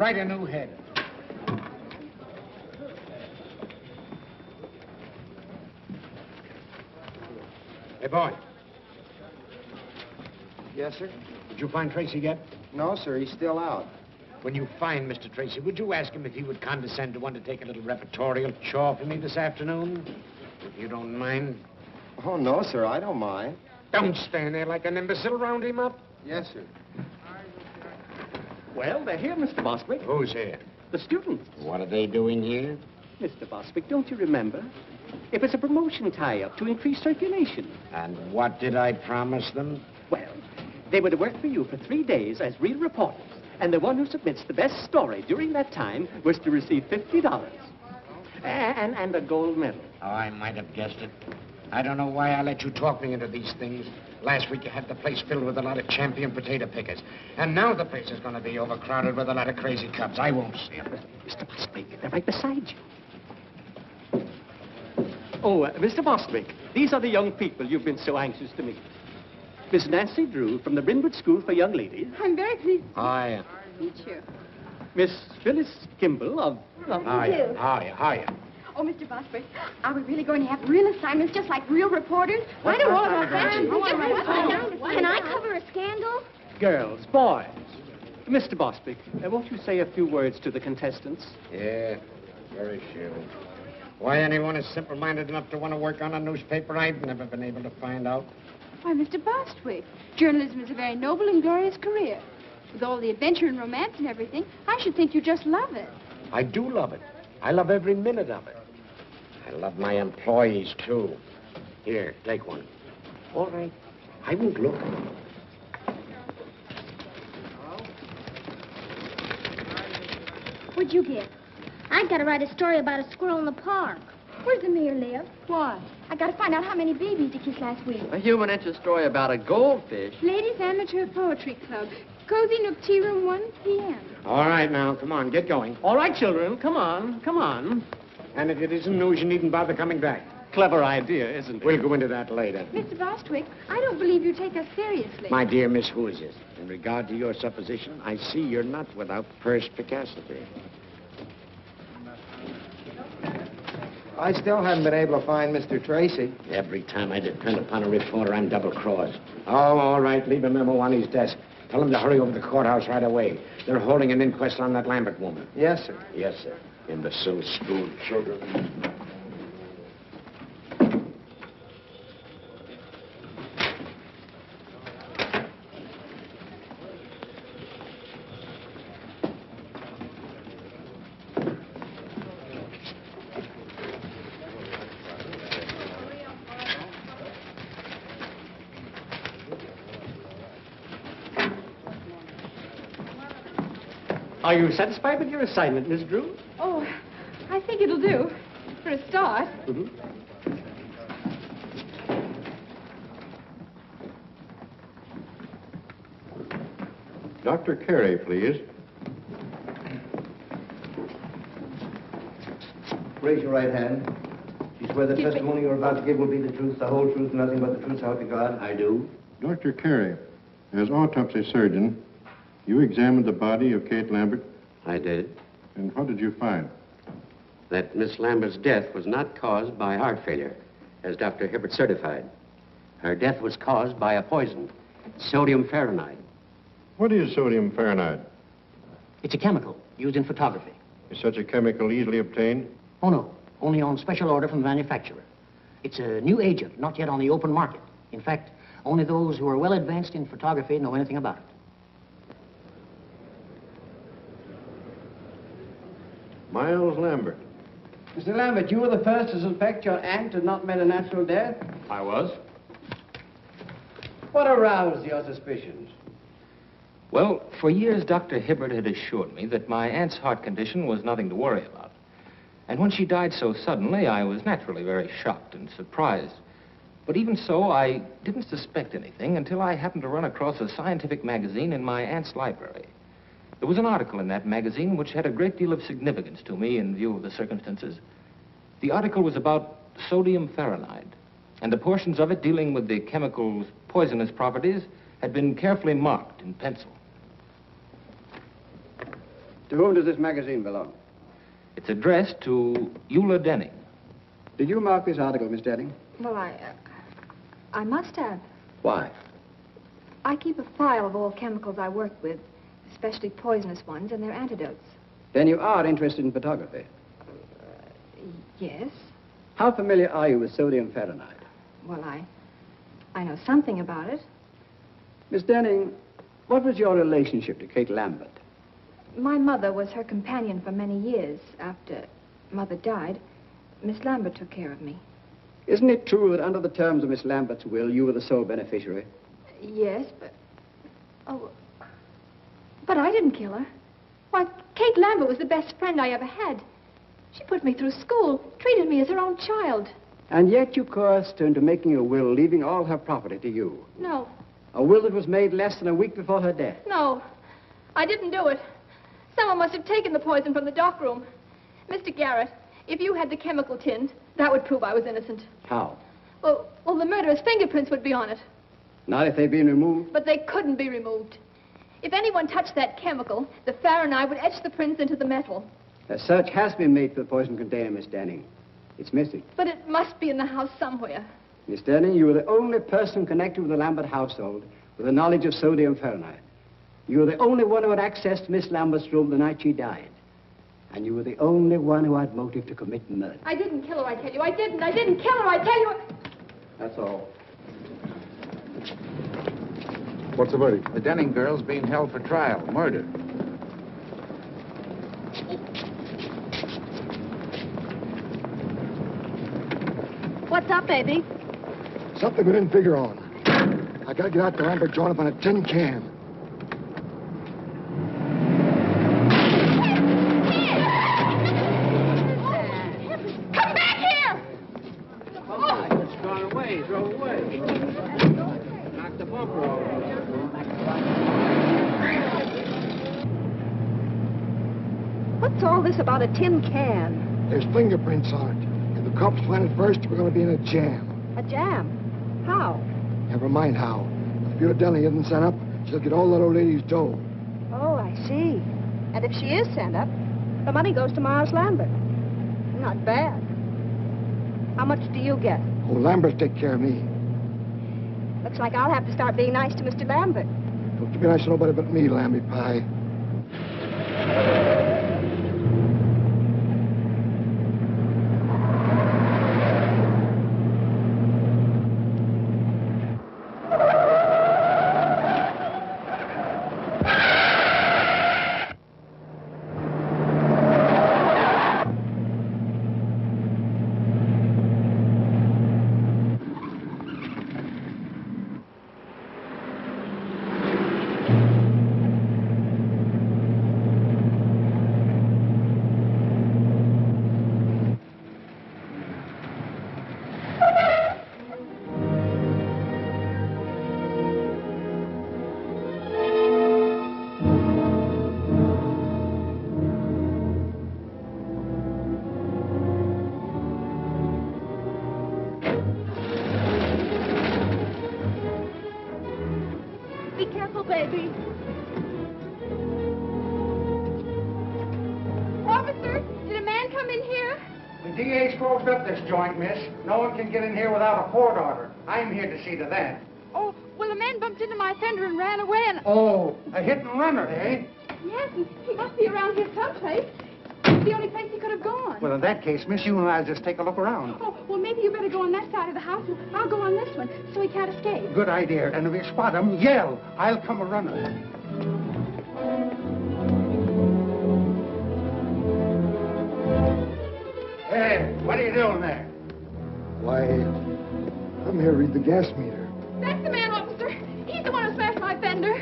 Quite a new head. Hey, boy. Yes, sir? Did you find Tracy yet? No, sir. He's still out. When you find Mr. Tracy, would you ask him if he would condescend to undertake a little repertorial chore for me this afternoon? If you don't mind. Oh, no, sir. I don't mind. Don't stand there like an imbecile. Round him up. Yes, sir. Well, they're here, Mr. Bostwick. Who's here? The students. What are they doing here? Mr. Bostwick, don't you remember? It was a promotion tie-up to increase circulation. And what did I promise them? Well, they were to work for you for 3 days as real reporters. And the one who submits the best story during that time was to receive $50. And a gold medal. Oh, I might have guessed it. I don't know why I let you talk me into these things. Last week you had the place filled with a lot of champion potato pickers. And now the place is going to be overcrowded with a lot of crazy cubs. I won't see them. Mr. Bostwick, they're right beside you. Oh, Mr. Bostwick, these are the young people you've been so anxious to meet. Miss Nancy Drew from the Brynwood School for Young Ladies. I'm very pleased Hiya. to meet you. Miss Phyllis Kimball of... Hiya. Hiya. Oh, Mr. Bostwick, are we really going to have real assignments just like real reporters? Why don't all of our friends... Can I cover a scandal? Girls, boys. Mr. Bostwick, won't you say a few words to the contestants? Yeah, very sure. Why anyone is simple-minded enough to want to work on a newspaper, I've never been able to find out. Why, Mr. Bostwick, journalism is a very noble and glorious career. With all the adventure and romance and everything, I should think you just love it. I do love it. I love every minute of it. I love my employees, too. Here, take one. All right. I won't look. What'd you get? I got to write a story about a squirrel in the park. Where's the mayor live? Why? I got to find out how many babies he kissed last week. A human interest story about a goldfish. Ladies Amateur Poetry Club. Cozy Nook Tea Room, 1 p.m. All right, now, come on, get going. All right, children, come on, come on. And if it isn't news, you needn't bother coming back. Clever idea, isn't it? We'll go into that later. Mr. Bostwick, I don't believe you take us seriously. My dear Miss Whoozes, in regard to your supposition, I see you're not without perspicacity. I still haven't been able to find Mr. Tracy. Every time I depend upon a reporter, I'm double-crossed. Oh, all right, leave a memo on his desk. Tell him to hurry over to the courthouse right away. They're holding an inquest on that Lambert woman. Yes, sir. Yes, sir. Imbecile school children. Are you satisfied with your assignment, Miss Drew? Oh, I think it'll do. For a start. Mm-hmm. Dr. Carey, please. Raise your right hand. Do you swear the testimony you're about to give will be the truth, the whole truth, nothing but the truth, so help you God? I do. Dr. Carey, as autopsy surgeon, you examined the body of Kate Lambert, I did. and what did you find? That Miss Lambert's death was not caused by heart failure, as Dr. Hibbert certified. Her death was caused by a poison, sodium fahrenheit. What is sodium fahrenheit? It's a chemical used in photography. Is such a chemical easily obtained? Oh, no. Only on special order from the manufacturer. It's a new agent, not yet on the open market. In fact, only those who are well advanced in photography know anything about it. Miles Lambert. Mr. Lambert, you were the first to suspect your aunt had not met a natural death? I was. What aroused your suspicions? Well, for years, Dr. Hibbert had assured me that my aunt's heart condition was nothing to worry about. And when she died so suddenly, I was naturally very shocked and surprised. But even so, I didn't suspect anything until I happened to run across a scientific magazine in my aunt's library. There was an article in that magazine which had a great deal of significance to me in view of the circumstances. The article was about sodium fahrenheit, and the portions of it dealing with the chemical's poisonous properties had been carefully marked in pencil. To whom does this magazine belong? It's addressed to Eula Denning. Did you mark this article, Miss Denning? Well, I must have. Why? I keep a file of all chemicals I work with, especially poisonous ones and their antidotes. Then you are interested in photography. Yes. How familiar are you with sodium fahrenheit? Well, I know something about it. Miss Denning, what was your relationship to Kate Lambert? My mother was her companion for many years. After Mother died, Miss Lambert took care of me. Isn't it true that under the terms of Miss Lambert's will, you were the sole beneficiary? Yes, but... Oh, but I didn't kill her. Why, Kate Lambert was the best friend I ever had. She put me through school, treated me as her own child. And yet you coerced her into making a will, leaving all her property to you. No, A will that was made less than a week before her death. no, I didn't do it. Someone must have taken the poison from the dock room. Mr. Garrett, if you had the chemical tins, that would prove I was innocent. How? Well, the murderer's fingerprints would be on it. Not if they'd been removed? But they couldn't be removed. If anyone touched that chemical, the Fahrenheit would etch the prints into the metal. A search has been made for the poison container, Miss Denning. It's missing. But it must be in the house somewhere. Miss Denning, you were the only person connected with the Lambert household with a knowledge of sodium fahrenheit. You were the only one who had access to Miss Lambert's room the night she died. And you were the only one who had motive to commit murder. I didn't kill her, I tell you. I didn't kill her, I tell you. That's all. What's the verdict? The Denning girl's being held for trial, murder. What's up, baby? Something we didn't figure on. I gotta get out to Lambert joint up on a tin can. Come back here! It's gone away. Drove away. Knocked the bumper over. What's all this about a tin can? There's fingerprints on it. If the cops find it first, we're gonna be in a jam. A jam? How? Never mind how. If your Denning isn't sent up, she'll get all that old lady's dough. Oh, I see. And if she is sent up, the money goes to Miles Lambert. Not bad. How much do you get? Oh, Lambert take care of me. Looks like I'll have to start being nice to Mr. Lambert. Don't you be nice to nobody but me, Lamby Pie. Be careful, baby. Officer, did a man come in here? The DA's closed up this joint, miss. No one can get in here without a court order. I'm here to see to that. Oh, well, a man bumped into my fender and ran away and... Oh, a hit and runner, eh? Yes, he must be around here someplace. It's the only place he could have gone. Well, in that case, miss, you and I'll just take a look around. Oh, well, maybe you better go on that side of the house, and I'll go on this one, so he can't escape. Good idea. And if you spot him, yell. I'll come a runner. Hey, what are you doing there? Why, I'm here to read the gas meter. That's the man, officer. He's the one who smashed my fender.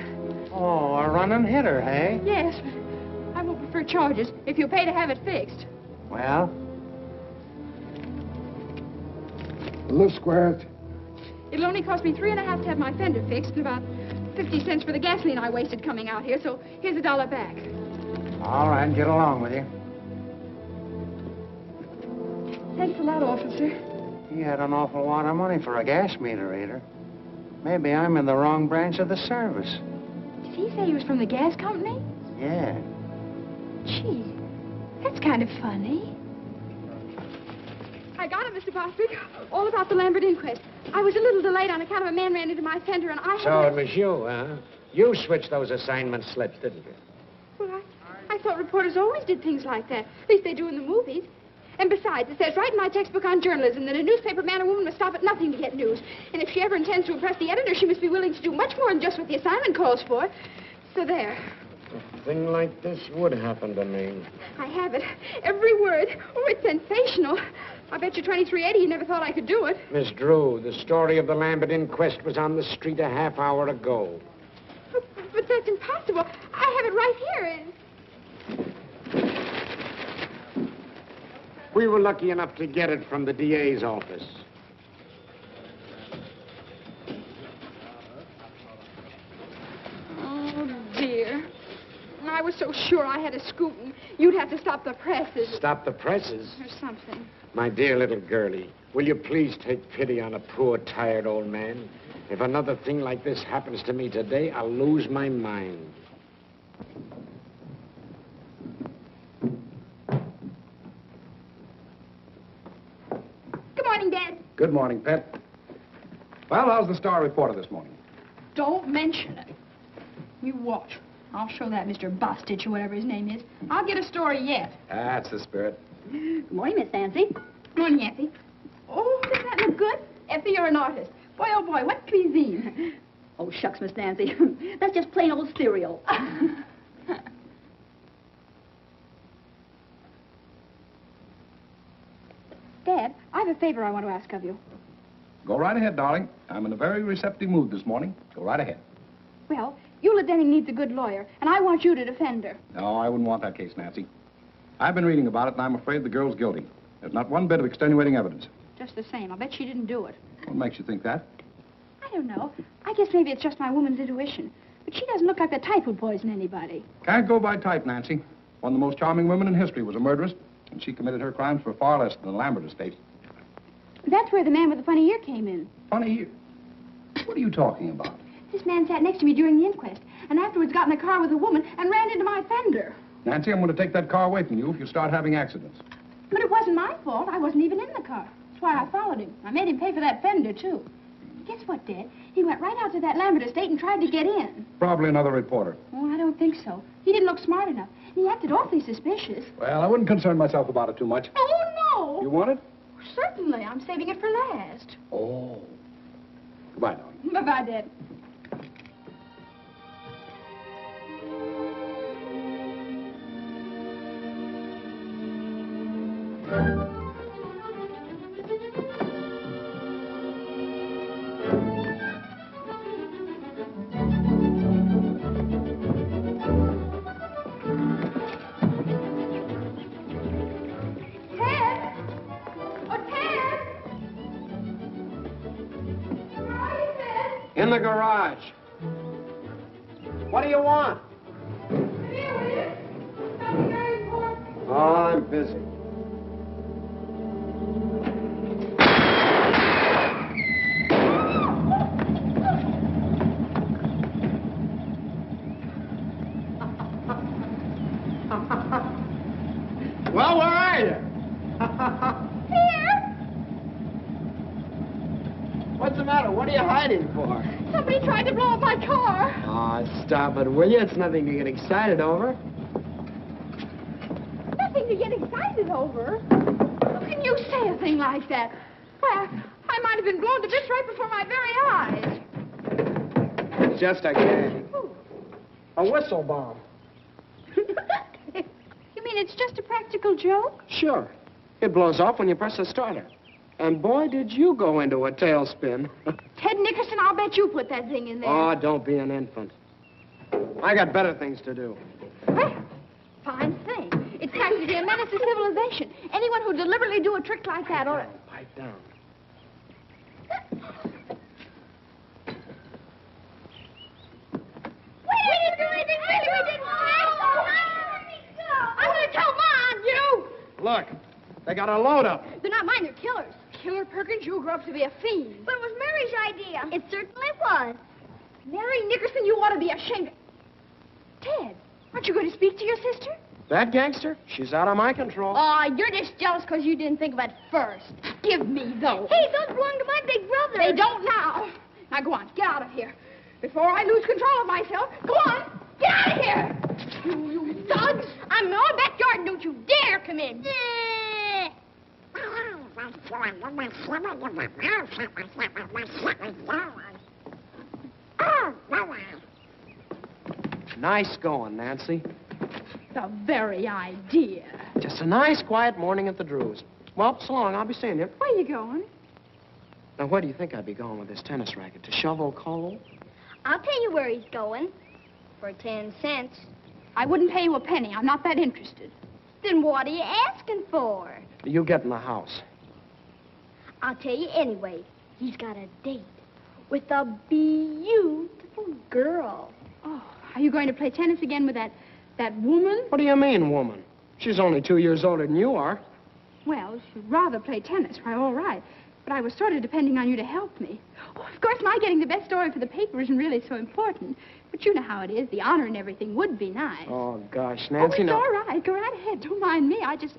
Oh, a running hitter, eh? Yes, but I won't prefer charges if you pay to have it fixed. Well, Let's square it. It'll only cost me $3.50 to have my fender fixed and about 50 cents for the gasoline I wasted coming out here, so here's $1 back. all right, get along with you. Thanks a lot, officer. He had an awful lot of money for a gas meter reader. Maybe I'm in the wrong branch of the service. Did he say he was from the gas company? Yeah. Gee, that's kind of funny. I got it, Mr. Bostwick. All about the Lambert inquest. I was a little delayed on account of a man ran into my fender, and I had... So it was you, huh? You switched those assignment slips, didn't you? Well, I thought reporters always did things like that. At least they do in the movies. And besides, it says right in my textbook on journalism that a newspaper man or woman must stop at nothing to get news. And if she ever intends to impress the editor, she must be willing to do much more than just what the assignment calls for. So there. A thing like this would happen to me. I have it. Every word. Oh, it's sensational. I bet you 2380 you never thought I could do it. Miss Drew, the story of the Lambert inquest was on the street a half hour ago. But that's impossible. I have it right here. We were lucky enough to get it from the DA's office. Oh, dear. I was so sure I had a scoop, and you'd have to stop the presses. Stop the presses? Or something. My dear little girlie, will you please take pity on a poor, tired old man? If another thing like this happens to me today, I'll lose my mind. Good morning, Dad. Good morning, Pet. Well, how's the Star reporter this morning? Don't mention it. You watch. I'll show that Mr. Bostitch or whatever his name is. I'll get a story yet. That's the spirit. Good morning, Miss Nancy. Good morning, Effie. Oh, does that look good? Effie, you're an artist. Boy, oh boy, what cuisine? Oh, shucks, Miss Nancy. That's just plain old cereal. Dad, I have a favor I want to ask of you. Go right ahead, darling. I'm in a very receptive mood this morning. Go right ahead. Well, Eula Denning needs a good lawyer, and I want you to defend her. No, I wouldn't want that case, Nancy. I've been reading about it, and I'm afraid the girl's guilty. There's not one bit of extenuating evidence. Just the same. I'll bet she didn't do it. What makes you think that? I don't know. I guess maybe it's just my woman's intuition. But she doesn't look like the type who'd poison anybody. Can't go by type, Nancy. One of the most charming women in history was a murderess, and she committed her crimes for far less than the Lambert estate. That's where the man with the funny ear came in. Funny ear? What are you talking about? This man sat next to me during the inquest, and afterwards got in a car with a woman and ran into my fender. Nancy, I'm going to take that car away from you if you start having accidents. But it wasn't my fault. I wasn't even in the car. That's why I followed him. I made him pay for that fender, too. Guess what, Dad? He went right out to that Lambert estate and tried to get in. Probably another reporter. Oh, I don't think so. He didn't look smart enough. He acted awfully suspicious. Well, I wouldn't concern myself about it too much. Oh, no! You want it? Certainly. I'm saving it for last. Oh. Goodbye, darling. Bye-bye, Dad. In the garage. What do you want? Oh, I'm busy. Well, where are you? Here! What's the matter? What are you hiding for? Somebody tried to blow up my car. Oh, stop it, will you? It's nothing to get excited over. Nothing to get excited over. How can you say a thing like that? Why, I might have been blown to bits right before my very eyes. It's just a gag. A whistle bomb. You mean it's just a practical joke? Sure. It blows off when you press the starter. And boy, did you go into a tailspin. Ted Nickerson, I'll bet you put that thing in there. Oh, don't be an infant. I got better things to do. Well, fine thing. It's practically a menace to civilization. Anyone who deliberately do a trick like that ought to... Pipe down. We didn't do anything, really. We didn't. I'm going to tell Mom, you. Look, they got a load up. They're not mine, they're killers. Killer Perkins, you grew up to be a fiend. But it was Mary's idea. It certainly was. Mary Nickerson, you ought to be ashamed. Ted, aren't you going to speak to your sister? That gangster? She's out of my control. Aw, you're just jealous because you didn't think of it first. Give me those. Hey, those belong to my big brother. They don't now. Now go on, get out of here. Before I lose control of myself. Go on, get out of here. You thugs. I'm in our backyard and don't you dare come in. Nice going, Nancy. The very idea. Just a nice, quiet morning at the Drews. Well, so long. I'll be seeing you. Where you going? Now, where do you think I'd be going with this tennis racket? To shovel coal? I'll tell you where he's going. For 10 cents. I wouldn't pay you a penny. I'm not that interested. Then what are you asking for? You get in the house. I'll tell you anyway. He's got a date with a beautiful girl. Oh, are you going to play tennis again with that woman? What do you mean, woman? She's only 2 years older than you are. Well, if you'd rather play tennis, why, all right. But I was sort of depending on you to help me. Oh, of course, my getting the best story for the paper isn't really so important. But you know how it is. The honor and everything would be nice. Oh, gosh, Oh, Nancy, it's now... all right. Go right ahead. Don't mind me. I just...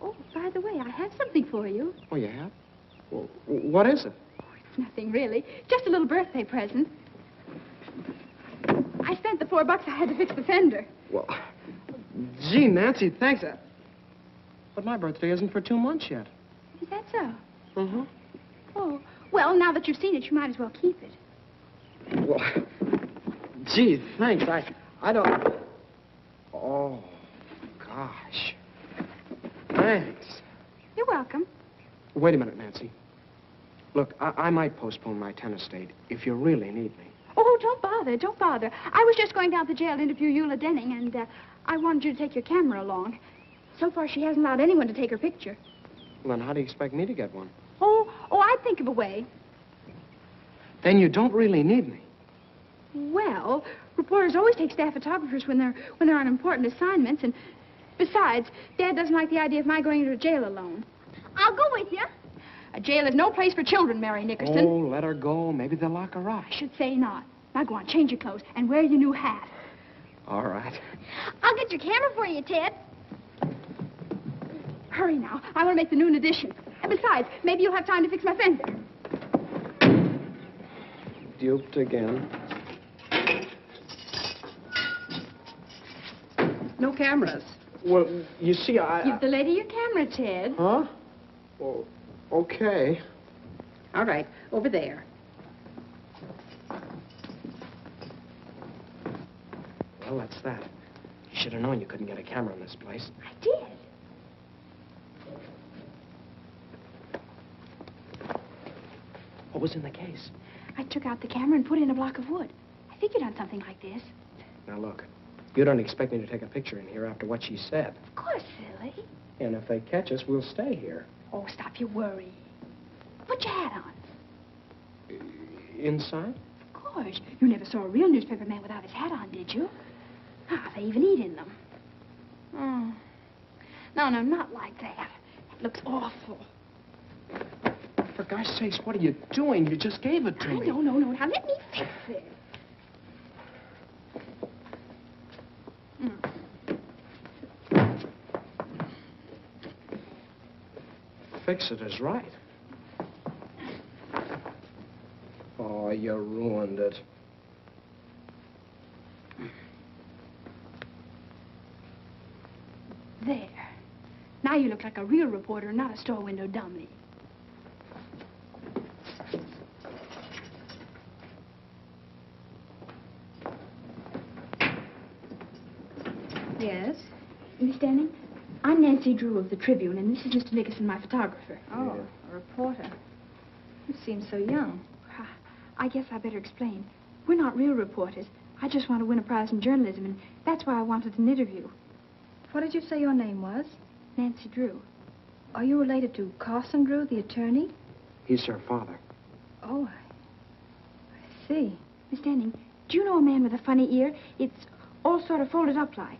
Oh, by the way, I have something for you. Oh, you have? Well, what is it? It's nothing, really. Just a little birthday present. I spent the $4 I had to fix the fender. Well, gee, Nancy, thanks. But my birthday isn't for 2 months yet. Is that so? Mm-hmm. Oh, well, now that you've seen it, you might as well keep it. Well, gee, thanks. I don't... Oh, gosh. Thanks. You're welcome. Wait a minute, Nancy. Look, I might postpone my tennis date if you really need me. Oh, don't bother, don't bother. I was just going down to jail to interview Eula Denning, and I wanted you to take your camera along. So far, she hasn't allowed anyone to take her picture. Well, then how do you expect me to get one? Oh, I'd think of a way. Then you don't really need me. Well, reporters always take staff photographers when they're on important assignments, and besides, Dad doesn't like the idea of my going to jail alone. I'll go with you. A jail is no place for children, Mary Nickerson. Oh, let her go. Maybe they'll lock her up. I should say not. Now go on, change your clothes, and wear your new hat. All right. I'll get your camera for you, Ted. Hurry now. I want to make the noon edition. And besides, maybe you'll have time to fix my fender. Duped again. No cameras. Well, you see, Give the lady your camera, Ted. Huh? Well, okay. All right, over there. Well, that's that. You should have known you couldn't get a camera in this place. I did. What was in the case? I took out the camera and put in a block of wood. I figured on something like this. Now, look. You don't expect me to take a picture in here after what she said. Of course, silly. And if they catch us, we'll stay here. Oh, stop your worry. Put your hat on. Inside? Of course. You never saw a real newspaper man without his hat on, did you? Ah, they even eat in them. Oh. No, not like that. It looks awful. For gosh sakes, what are you doing? You just gave it to me. No. Now, let me fix it. Fix it is right. Oh, you ruined it. There. Now you look like a real reporter, not a store window dummy. Yes? Miss Denning, I'm Nancy Drew of the Tribune, and this is Mr. Nickerson, my photographer. Oh, a reporter. You seem so young. I guess I better explain. We're not real reporters. I just want to win a prize in journalism, and that's why I wanted an interview. What did you say your name was? Nancy Drew. Are you related to Carson Drew, the attorney? He's her father. Oh, I see. Miss Denning, do you know a man with a funny ear? It's all sort of folded up like.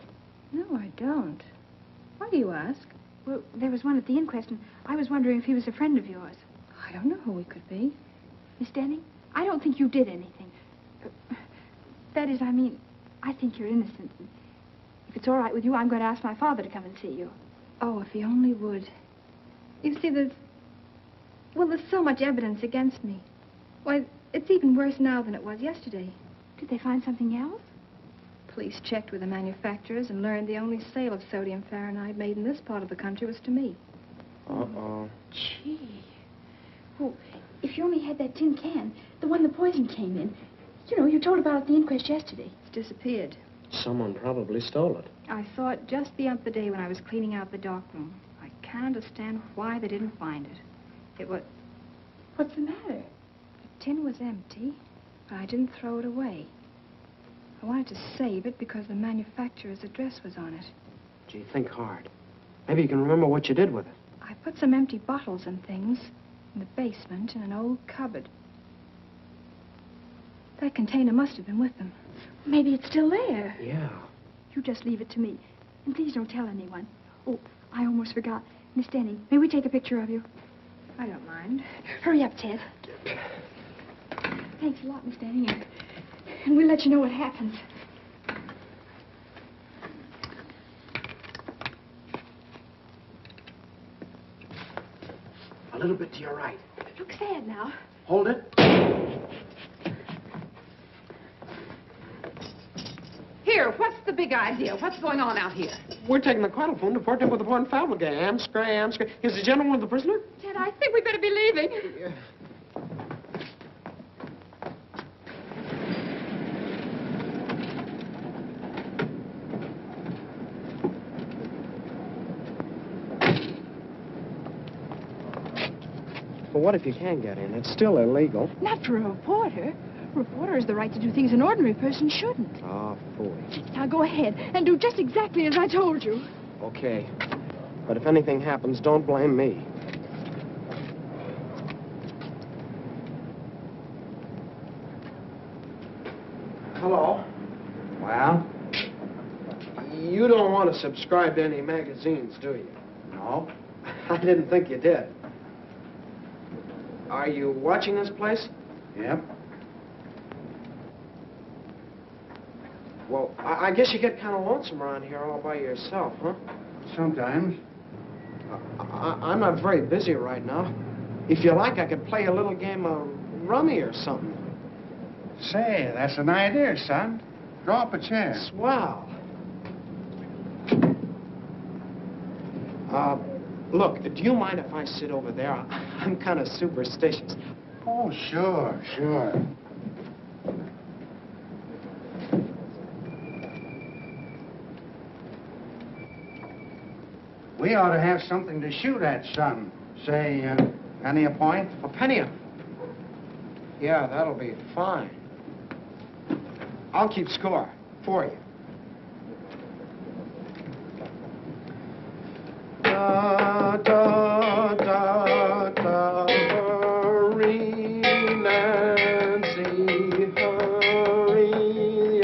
No, I don't. Why do you ask? Well, there was one at the inquest, and I was wondering if he was a friend of yours. I don't know who he could be. Miss Denning, I don't think you did anything. That is, I mean, I think you're innocent. If it's all right with you, I'm going to ask my father to come and see you. Oh, if he only would. You see, there's so much evidence against me. Why, it's even worse now than it was yesterday. Did they find something else? Police checked with the manufacturers and learned the only sale of sodium fahrenheit made in this part of the country was to me. Uh-oh. Gee. Well, if you only had that tin can, the one the poison came in. You know, you told about at the inquest yesterday. It's disappeared. Someone probably stole it. I saw it just the other day when I was cleaning out the darkroom. I can't understand why they didn't find it. It was... What's the matter? The tin was empty, but I didn't throw it away. I wanted to save it because the manufacturer's address was on it. Gee, think hard. Maybe you can remember what you did with it. I put some empty bottles and things in the basement in an old cupboard. That container must have been with them. Maybe it's still there. Yeah. You just leave it to me. And please don't tell anyone. Oh, I almost forgot. Miss Denny, may we take a picture of you? I don't mind. Hurry up, Ted. Thanks a lot, Miss Denny. And we'll let you know what happens. A little bit to your right. Look sad now. Hold it. Here, what's the big idea? What's going on out here? We're taking the telephone to port him with the one family guy. Amscray. Is the gentleman the prisoner? Ted, I think we better be leaving. Well, what if you can get in? It's still illegal. Not for a reporter. A reporter has the right to do things an ordinary person shouldn't. Oh, fool. Now go ahead and do just exactly as I told you. Okay. But if anything happens, don't blame me. Hello? Well? You don't want to subscribe to any magazines, do you? No. I didn't think you did. Are you watching this place? Yep. Well, I guess you get kind of lonesome around here all by yourself, huh? Sometimes. I'm not very busy right now. If you like, I could play a little game of rummy or something. Say, that's an idea, son. Draw up a chair. Swell. Look, do you mind if I sit over there? I'm kind of superstitious. Oh, sure. We ought to have something to shoot at, son. Say, penny a point? A penny a... Yeah, that'll be fine. I'll keep score for you. Da, da, da, da, hurry, Nancy, hurry.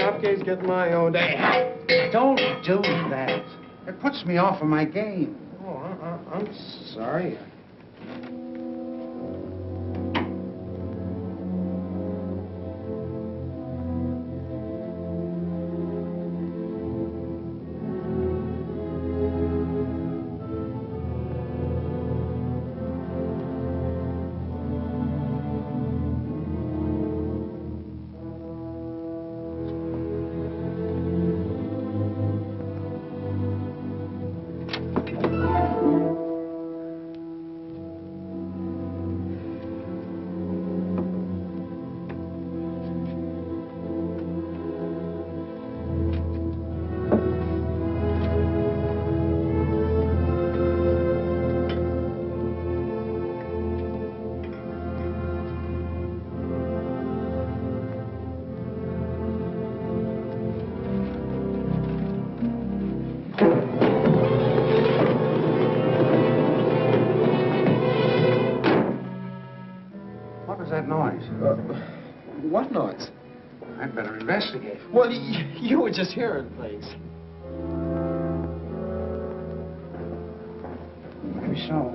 Upgate's get my own day. Don't do that. It puts me off of my game. Oh, I'm sorry. What noise? I'd better investigate. Well, you were just hearing things. Maybe so.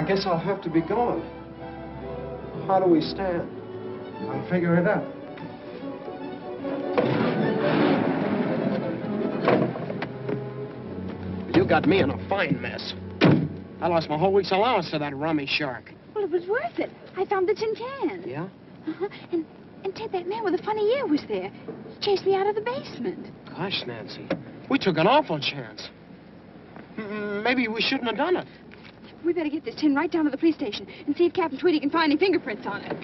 guess I'll have to be going. How do we stand? I'll figure it out. You got me in a fine mess. I lost my whole week's allowance to that rummy shark. Well, it was worth it. I found the tin can. Yeah? Uh-huh. And Ted, that man with the funny ear was there. He chased me out of the basement. Gosh, Nancy, we took an awful chance. Maybe we shouldn't have done it. We better get this tin right down to the police station and see if Captain Tweedy can find any fingerprints on it.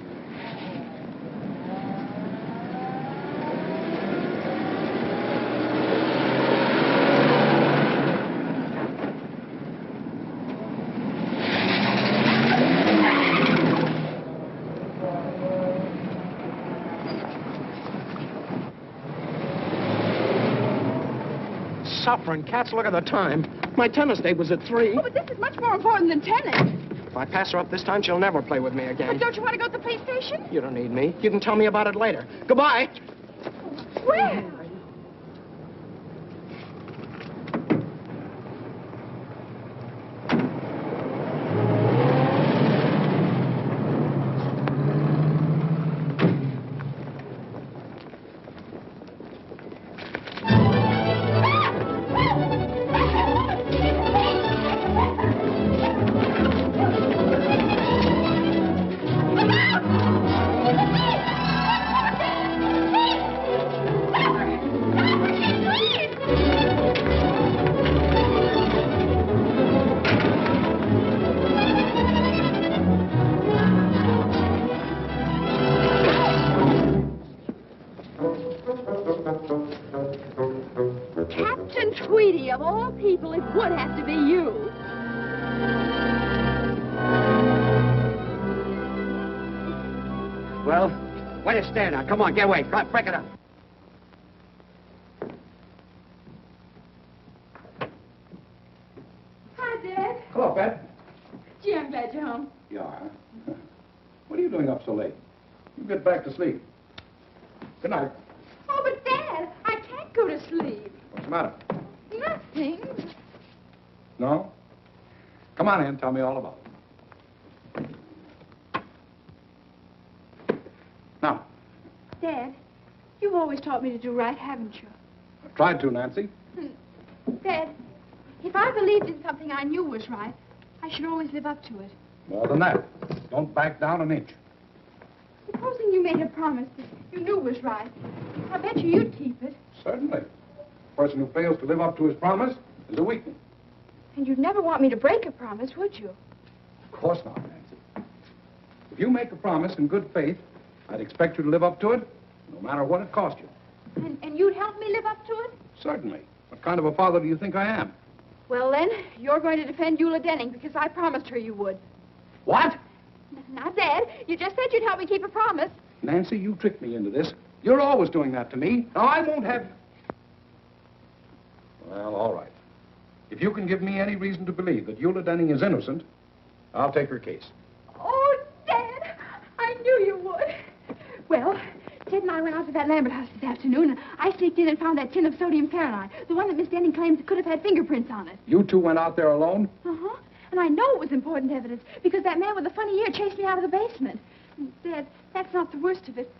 Suffering cats, look at the time. My tennis date was at 3. Oh, but this is much more important than tennis. If I pass her up this time, she'll never play with me again. But don't you want to go to the police station? You don't need me. You can tell me about it later. Goodbye. Where? Captain Tweedy, of all people, it would have to be you. Well, why do you stand now? Come on, get away. Break it up. Hi, Dad. Hello, Pat. Gee, I'm glad you're home. You are? What are you doing up so late? You get back to sleep. Good night. Oh, but Dad, I can't go to sleep. What's the matter? Nothing. No? Come on in. Tell me all about it. Now, Dad, you've always taught me to do right, haven't you? I've tried to, Nancy. Dad, if I believed in something I knew was right, I should always live up to it. More than that. Don't back down an inch. Supposing you made a promise that you knew was right, I bet you'd keep it. Certainly. A person who fails to live up to his promise is a weakling. And you'd never want me to break a promise, would you? Of course not, Nancy. If you make a promise in good faith, I'd expect you to live up to it, no matter what it cost you. And you'd help me live up to it? Certainly. What kind of a father do you think I am? Well, then, you're going to defend Eula Denning because I promised her you would. What? Now, Dad, you just said you'd help me keep a promise. Nancy, you tricked me into this. You're always doing that to me. Now, I won't have... Well, all right. If you can give me any reason to believe that Eula Denning is innocent, I'll take her case. Oh, Dad, I knew you would. Well, Ted and I went out to that Lambert house this afternoon, and I sneaked in and found that tin of sodium Fahrenheit, the one that Miss Denning claims could have had fingerprints on it. You two went out there alone? Uh-huh. And I know it was important evidence because that man with the funny ear chased me out of the basement. And, Dad, that's not the worst of it.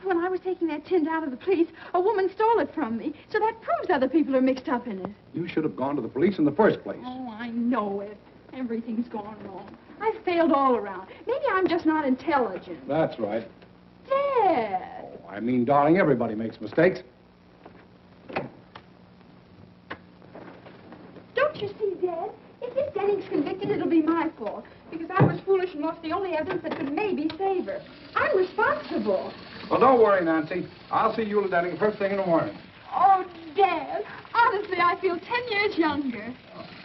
When I was taking that tin down to the police, a woman stole it from me. So that proves other people are mixed up in it. You should have gone to the police in the first place. Oh, I know it. Everything's gone wrong. I've failed all around. Maybe I'm just not intelligent. That's right. Dad! Oh, I mean, darling, everybody makes mistakes. Don't you see, Dad? If Miss Denning's convicted, it'll be my fault. Because I was foolish and lost the only evidence that could maybe save her. I'm responsible. Well, don't worry, Nancy. I'll see Eula Denning first thing in the morning. Oh, Dad. Honestly, I feel 10 years younger.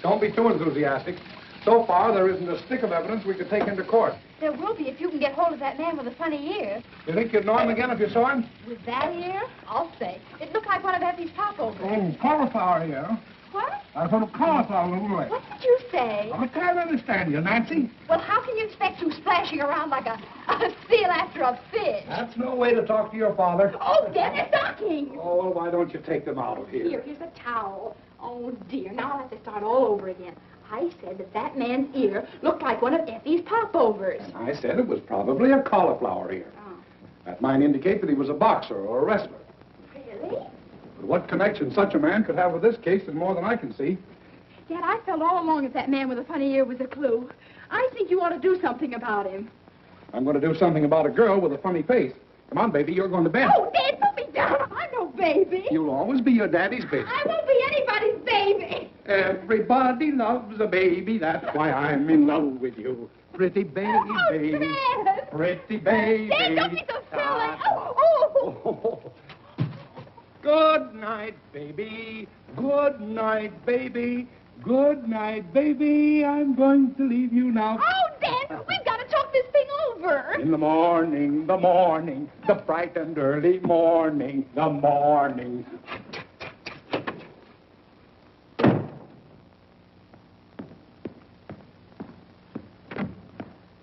Don't be too enthusiastic. So far, there isn't a stick of evidence we could take into court. There will be if you can get hold of that man with the funny ear. You think you'd know him again if you saw him? With that ear? I'll say. It looked like one of Effie's popovers. Oh, cauliflower here. What? I put a cauliflower in the way. What did you say? I can't understand you, Nancy. Well, how can you expect you splashing around like a seal after a fish? That's no way to talk to your father. Oh, Dad, they're stockings. Oh, well, why don't you take them out of here? Here's a towel. Oh, dear. Now I'll have to start all over again. I said that that man's ear looked like one of Effie's popovers. I said it was probably a cauliflower ear. Oh. That might indicate that he was a boxer or a wrestler. Really? But what connection such a man could have with this case is more than I can see. Dad, I felt all along that man with a funny ear was a clue. I think you ought to do something about him. I'm going to do something about a girl with a funny face. Come on, baby, you're going to bed. Oh, Dad, put me down. I'm no baby. You'll always be your daddy's baby. I won't be anybody's baby. Everybody loves a baby. That's why I'm in love with you. Pretty baby. Oh, Dad. Pretty baby. Dad, don't be so silly. Oh. Good night, baby. Good night, baby. Good night, baby. I'm going to leave you now. Oh, Dad, we've got to talk this thing over. In the morning, the bright and early morning, the morning.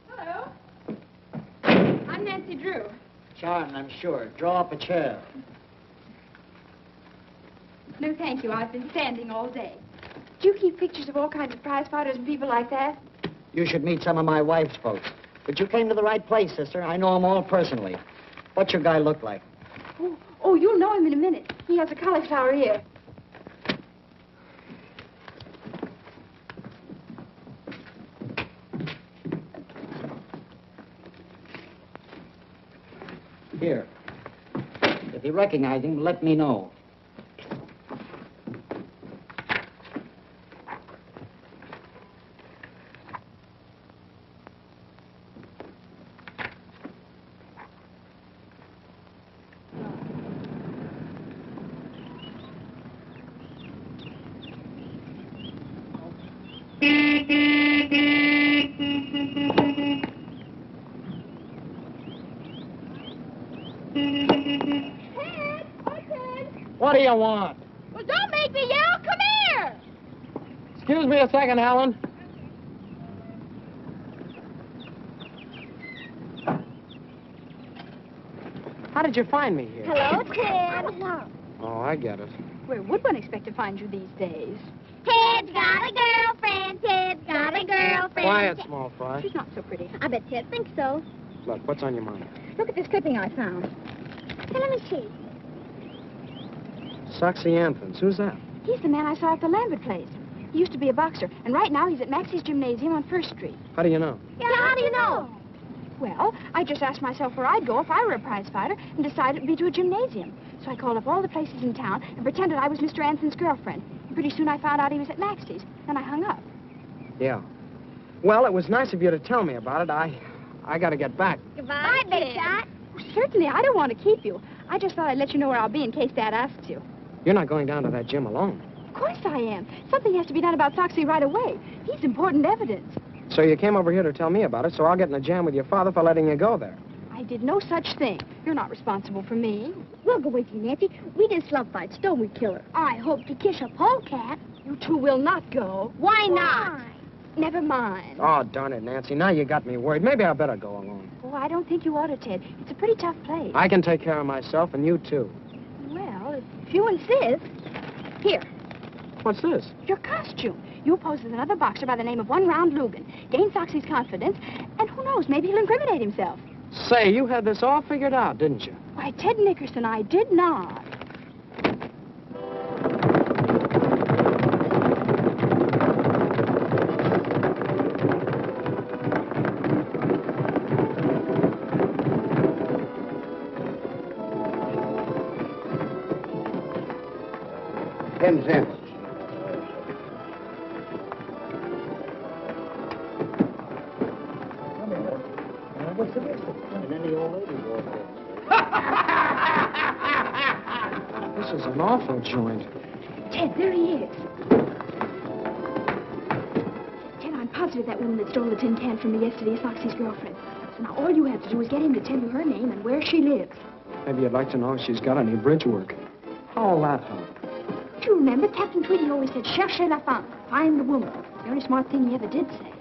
Hello. I'm Nancy Drew. Charmed, I'm sure. Draw up a chair. No, thank you. I've been standing all day. Do you keep pictures of all kinds of prize fighters and people like that? You should meet some of my wife's folks. But you came to the right place, sister. I know them all personally. What's your guy look like? Oh, you'll know him in a minute. He has a cauliflower ear. Here. If you recognize him, let me know. What do you want? Well, don't make me yell. Come here. Excuse me a second, Helen. How did you find me here? Hello, Ted. Oh, I get it. Where would one expect to find you these days? Ted's got a girlfriend. Ted's got a girlfriend. Quiet, small fry. She's not so pretty. I bet Ted thinks so. Look, what's on your mind? Look at this clipping I found. Hey, let me see. Soxy Anthons. Who's that? He's the man I saw at the Lambert place. He used to be a boxer, and right now he's at Maxie's Gymnasium on 1st Street. How do you know? Yeah, how do you know? Well, I just asked myself where I'd go if I were a prize fighter and decided it'd be to a gymnasium. So I called up all the places in town and pretended I was Mr. Anson's girlfriend. And pretty soon I found out he was at Maxie's. Then I hung up. Yeah. Well, it was nice of you to tell me about it. I got to get back. Goodbye, Big Shot. Certainly, I don't want to keep you. I just thought I'd let you know where I'll be in case Dad asks you. You're not going down to that gym alone. Of course I am. Something has to be done about Foxy right away. He's important evidence. So you came over here to tell me about it, so I'll get in a jam with your father for letting you go there. I did no such thing. You're not responsible for me. We'll go with you, Nancy. We did slump fights, don't we, Killer? I hope to kiss a polecat. You two will not go. Why not? Never mind. Oh, darn it, Nancy. Now you got me worried. Maybe I better go alone. Oh, I don't think you ought to, Ted. It's a pretty tough place. I can take care of myself, and you too. Well, if you insist. Here. What's this? Your costume. You pose as another boxer by the name of One Round Lugan. Gain Foxy's confidence, and who knows, maybe he'll incriminate himself. Say, you had this all figured out, didn't you? Why, Ted Nickerson, I did not. Ten cents. What's the matter? And then the old lady walked in. This is an awful joint. Ted, there he is. Ted, I'm positive that woman that stole the tin can from me yesterday is Foxy's girlfriend. So now all you have to do is get him to tell you her name and where she lives. Maybe you'd like to know if she's got any bridge work. How'll that help? Do you remember Captain Tweedy always said, cherchez la femme, find the woman. The only smart thing he ever did say.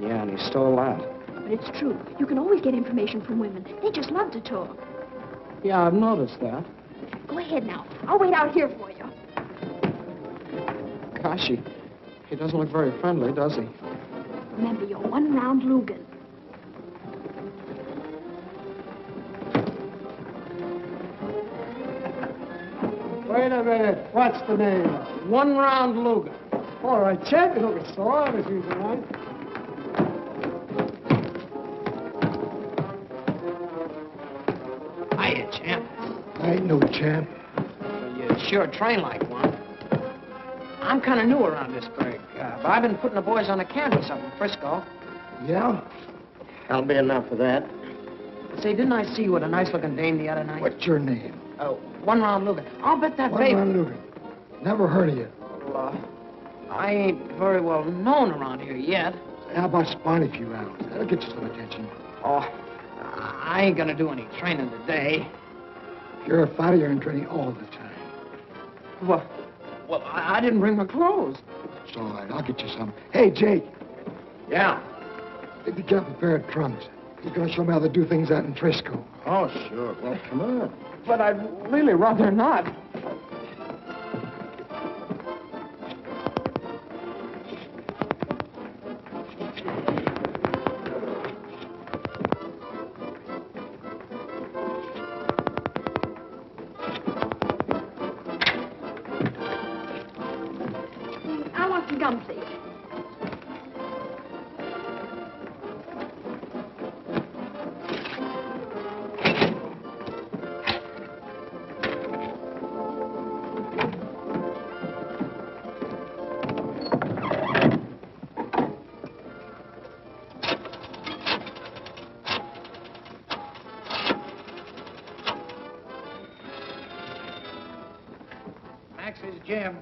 Yeah, and he stole that. But it's true. You can always get information from women. They just love to talk. Yeah, I've noticed that. Go ahead now. I'll wait out here for you. Gosh, He doesn't look very friendly, does he? Remember your one-round Lugan. Wait a minute. What's the name? One round Lugan. All right, Chet. You look sore. This is all right. Hiya, champ. I ain't no champ. Well, you sure train like one. I'm kind of new around this burg, but I've been putting the boys on the canvas up in Frisco. Yeah? That'll be enough of that. Say, didn't I see you with a nice-looking dame the other night? What's your name? One round Lugan. I'll bet that One baby... round Lugan. Never heard of you. Well, I ain't very well known around here yet. How about spawning a few rounds? That'll get you some attention. Oh, I ain't gonna do any training today. If you're a fighter, you're in training all the time. Well, I didn't bring my clothes. It's all right. I'll get you some. Hey, Jake. Yeah? Take the cap a pair of trunks. He's gonna show me how to do things out in Frisco. Oh, sure. Well, come on. But I'd really rather not. I want some gum, please. Max is Jim.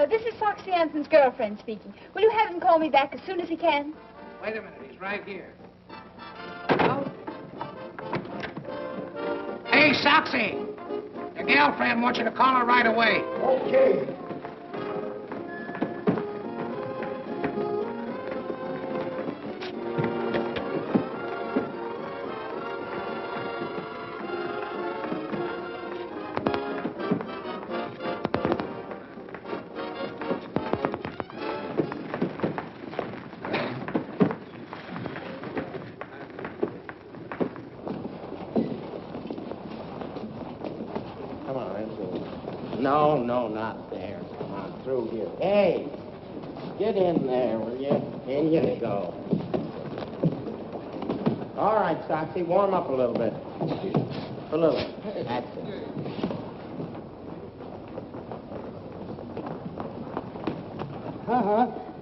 This is Foxy Anson's girlfriend speaking. Will you have him call me back as soon as he can? Wait a minute, he's right here. Hey, Soxy! Your girlfriend wants you to call her right away. Okay. Come on, Enzo. No, not there. Come on, through here. Hey, get in there, will you? In you go. All right, Soxy, warm up a little bit. A little. That's it.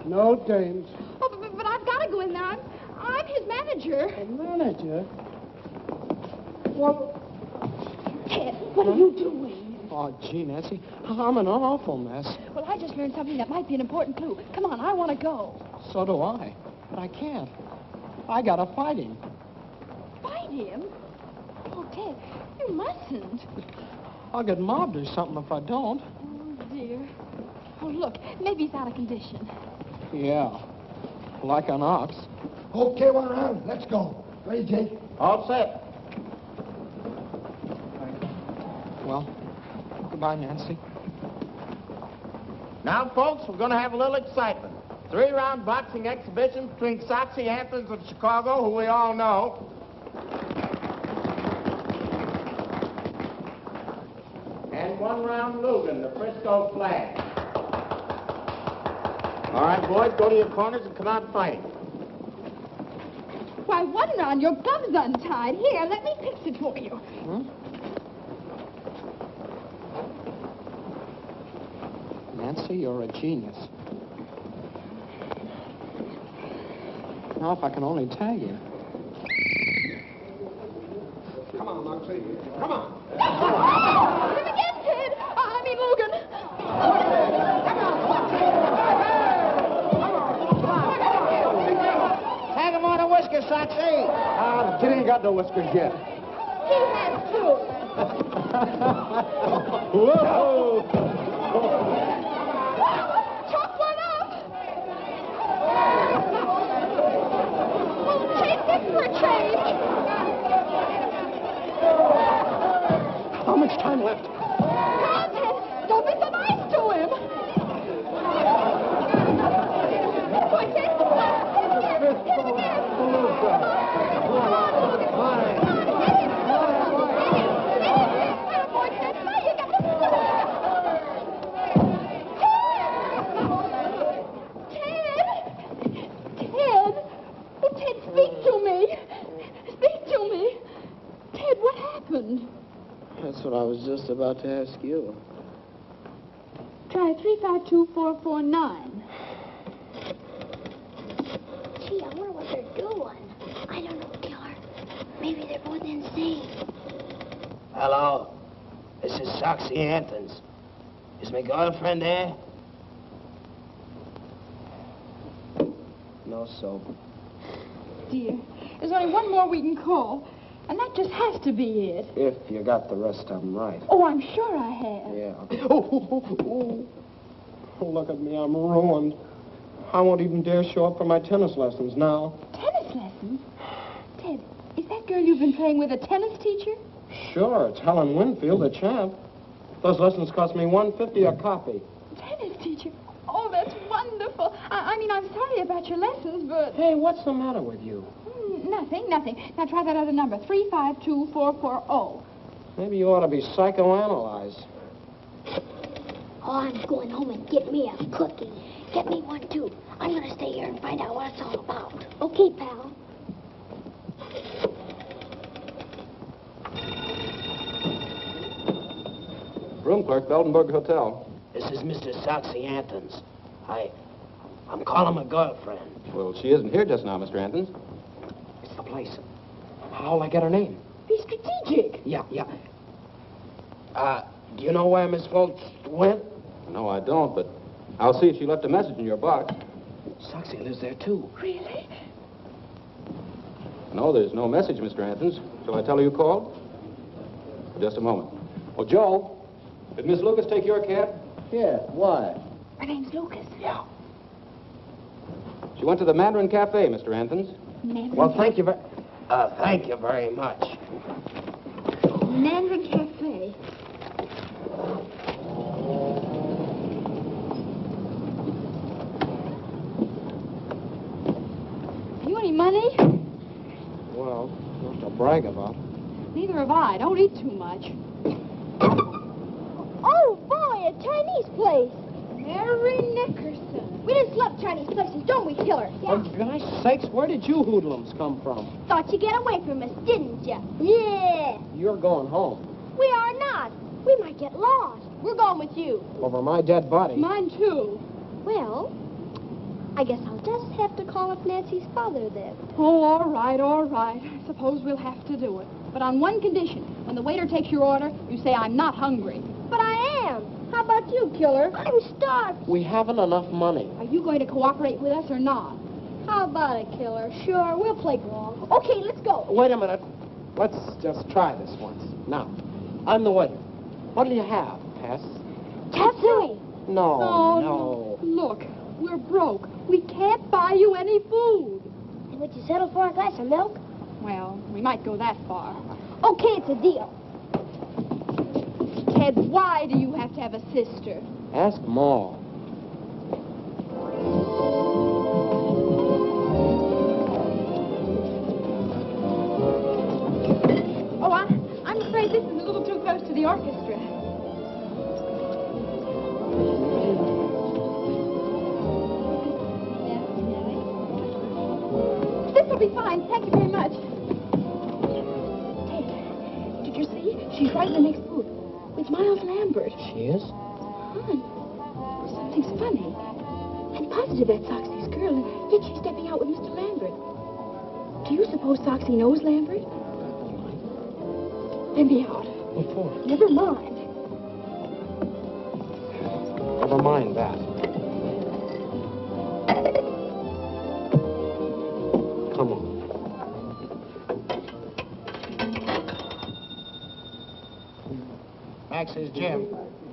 No dames. Oh, but I've got to go in there. I'm his manager. A manager? Well, Ted, what are you doing? oh, gee, Nancy, I'm in an awful mess. Well, I just learned something that might be an important clue. Come on, I want to go. So do I. But I can't. I gotta fight him. Fight him? Oh, Ted, you mustn't. I'll get mobbed or something if I don't. Oh, dear. Oh, look, maybe he's out of condition. Yeah, like an ox. Okay, one round. Let's go. Ready, Jake? All set. Well, goodbye, Nancy. Now, folks, we're going to have a little excitement. 3-round boxing exhibition between Soxy Anthons of Chicago, who we all know, and 1-round Lugan, the Frisco flag. All right, boys, go to your corners and come out fighting. Why, one round, your gum's untied. Here, let me fix it for you. Nancy, you're a genius. Now, if I can only tag him. Come on, Moxie. Come on. Him again, Ted. I mean, Logan. Tag him on the whiskers, Soxy. The kid ain't got no whiskers yet. He has two. Whoa! Chop one up. Well, take this for a change. How much time left? Come on, Ted. Don't be so nice to him. happened? That's what I was just about to ask you. Try 352-449. Gee, I wonder what they're doing. I don't know, Killer. Maybe they're both insane. Hello. This is Soxy Anthons. Is my girlfriend there? No soap. Dear, there's only one more we can call, and that just has to be it. If you got the rest of them right. Oh, I'm sure I have. Yeah. Oh, look at me. I'm ruined. I won't even dare show up for my tennis lessons now. Tennis lessons? Ted, is that girl you've been playing with a tennis teacher? Sure, it's Helen Winfield, the champ. Those lessons cost me $1.50 a copy. Tennis teacher? Oh, that's wonderful. I mean, I'm sorry about your lessons, but... Hey, what's the matter with you? Nothing. Now try that other number, 352-440. Maybe you ought to be psychoanalyzed. Oh, I'm going home and get me a cookie. Get me one, too. I'm going to stay here and find out what it's all about. Okay, pal. Room clerk, Beldenburg Hotel. This is Mr. Soxy Anthons. I'm calling my girlfriend. Well, she isn't here just now, Mr. Anthons. It's the place. How'll I get her name? Be strategic. Yeah. Do you know where Miss Foltz went? No, I don't, but I'll see if she left a message in your box. Soxy lives there, too. Really? No, there's no message, Mr. Anthons. Shall I tell her you called? Just a moment. Oh, Joe, did Miss Lucas take your cab? Yeah, why? Her name's Lucas. Yeah. She went to the Mandarin Cafe, Mr. Anthons. Mandarin Well, thank you very much. Mandarin Cafe. You any money? Well, not to brag about. Neither have I. Don't eat too much. Oh, boy, a Chinese place. Mary Nickerson. We just love Chinese places, don't we, Killer? For gosh sakes, where did you hoodlums come from? Thought you'd get away from us, didn't you? Yeah. You're going home. We are not. We might get lost. We're going with you. Over my dead body. Mine, too. Well, I guess I'll just have to call up Nancy's father then. Oh, all right. I suppose we'll have to do it. But on one condition. When the waiter takes your order, you say, I'm not hungry. But I am. How about you, Killer? I'm starved. We haven't enough money. Are you going to cooperate with us or not? How about it, Killer? Sure, we'll play along. Okay, let's go. Wait a minute. Let's just try this once. Now, I'm the waiter. What'll you have, Tess? Tatsui. No. Look, we're broke. We can't buy you any food. And would you settle for a glass of milk? Well, we might go that far. Okay, it's a deal. Ted, why do you have to have a sister? Ask Ma. Oh, I'm afraid this is a little too close to the orchestra. This will be fine. Thank you very much. Ted, did you see? She's right in the next booth. It's Miles Lambert. She is? Hon, something's funny. I'm positive that's Soxy's girl, and yet she's stepping out with Mr. Lambert. Do you suppose Soxy knows Lambert? Then be out. What for? Never mind. Never mind that. Come on. Max's gym.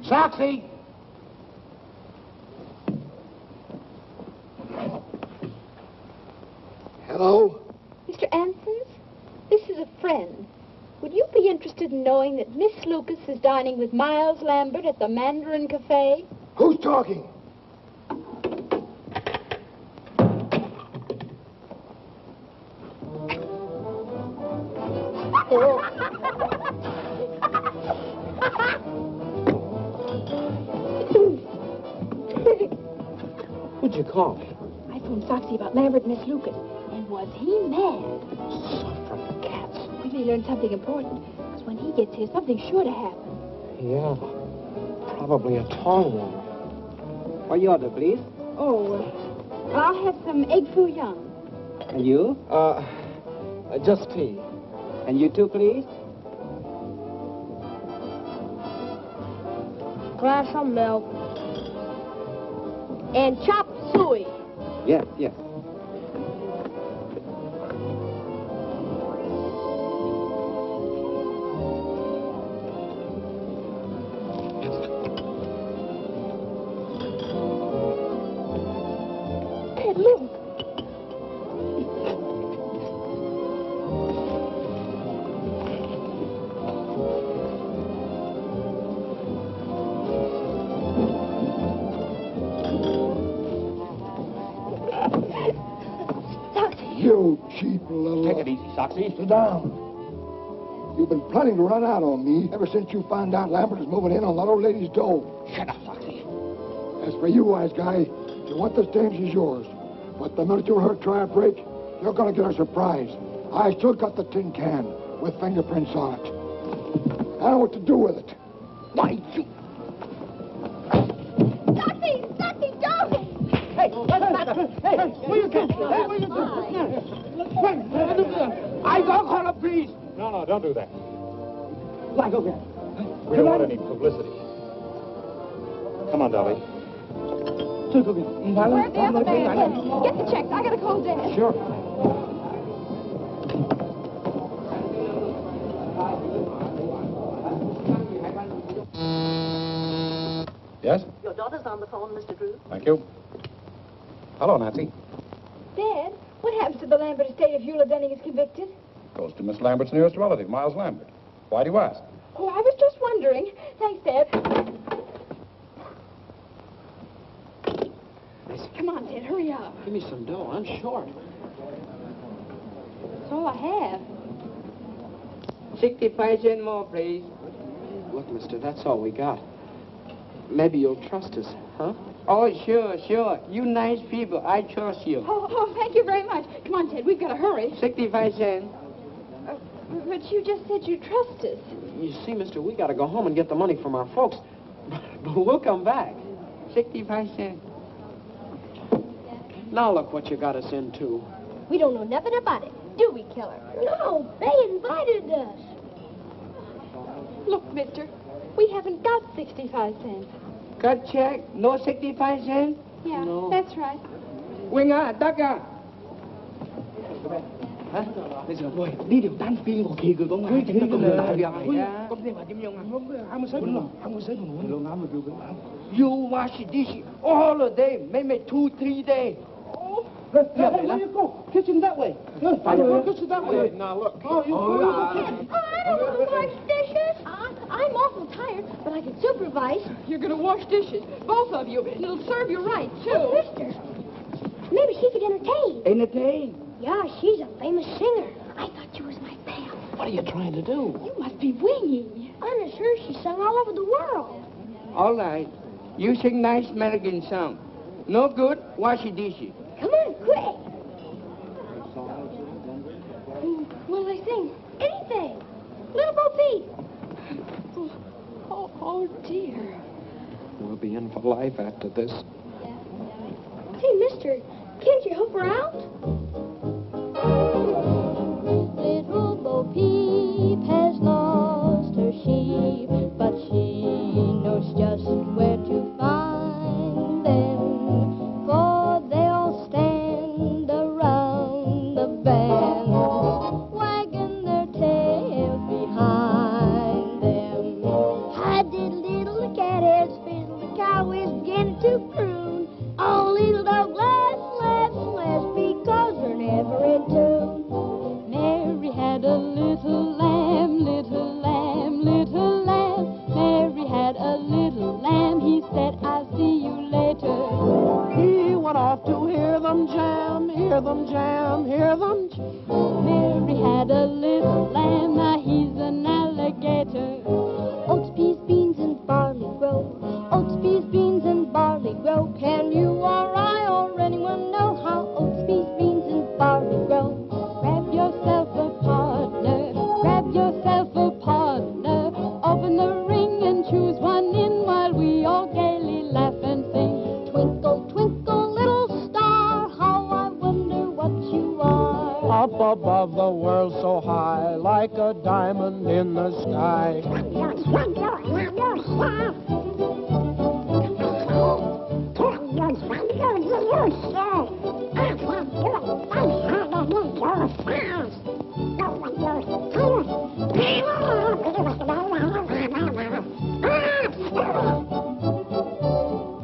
Soxy! Hello? Mr. Ansons, this is a friend. Would you be interested in knowing that Miss Lucas is dining with Miles Lambert at the Mandarin Cafe? Who's talking? Who'd you call? I phoned Soxy about Lambert and Miss Lucas. And was he mad? Suffering cats. We may learn something important. Because gets here, something's sure to happen. Yeah, probably a tall one. What you order, please? Oh, I'll have some egg foo young. And you? Just tea. And you too, please? Glass of milk. And chop suey. Yes, yes. Ted, look. You cheap little... Take it easy, Soxy. Sit down. You've been planning to run out on me ever since you found out Lambert is moving in on that old lady's dough. Shut up, Soxy. As for you, wise guy, if you want this dame, she's yours. But the minute you let her try a break, you're going to get a surprise. I still got the tin can with fingerprints on it. I know what to do with it. Why, you... Soxy, don't! Hey, will you get I don't call the police. No, don't do that. Like, okay. We don't want any publicity. Come on, Dolly. Where's the other man? Get the checks. I gotta call Dad. Sure. Yes? Your daughter's on the phone, Mr. Drew. Thank you. Hello, Nancy. Dad, what happens to the Lambert estate if Eula Dunning is convicted? Goes to Miss Lambert's nearest relative, Miles Lambert. Why do you ask? Oh, I was just wondering. Thanks, Dad. Come on, Dad, hurry up. Give me some dough. I'm short. That's all I have. 65 cents more, please. Look, mister, that's all we got. Maybe you'll trust us, huh? Oh, sure. You nice people. I trust you. Oh, thank you very much. Come on, Ted, we've got to hurry. 65 cents. But you just said you trust us. You see, mister, we got to go home and get the money from our folks. But we'll come back. 65 cents. Now look what you got us into. We don't know nothing about it, do we, Killer? No, they invited us. Look, mister, we haven't got 65 cents. Cut check? No 65 cents? Yeah, No. that's right. Winger, Ducker. Hả? Bây giờ thôi, đi điều tan phiên của kỳ của công an. Cái công an lại gặp này. Công ty mà chim nhung ăn. Không có sấy buồn. Luôn lắm mà kêu cái You wash this all the day, maybe 2-3 days. There you go. Kitchen that way. Kitchen that way. Now look. I don't want to wash dishes. I'm awful tired, but I can supervise. You're going to wash dishes, both of you. And it'll serve you right, too. Oh, mister. Maybe she could entertain. Entertain? Yeah, she's a famous singer. I thought she was my pal. What are you trying to do? You must be winging. Honest her, she sung all over the world. All right. You sing nice American song. No good, wash your dishes. Come on, quick. What will I sing? Anything. Little Bo Peep. Oh, dear. We'll be in for life after this. Hey, mister, can't you help her out? Little Bo Peep has lost her sheep, but she knows just where to find them, for they'll stand around the bend, wagging their tails behind them. Hi did little cat has fizzled, the cow is beginning to croon. Oh, little dog, last, because they're never in tune.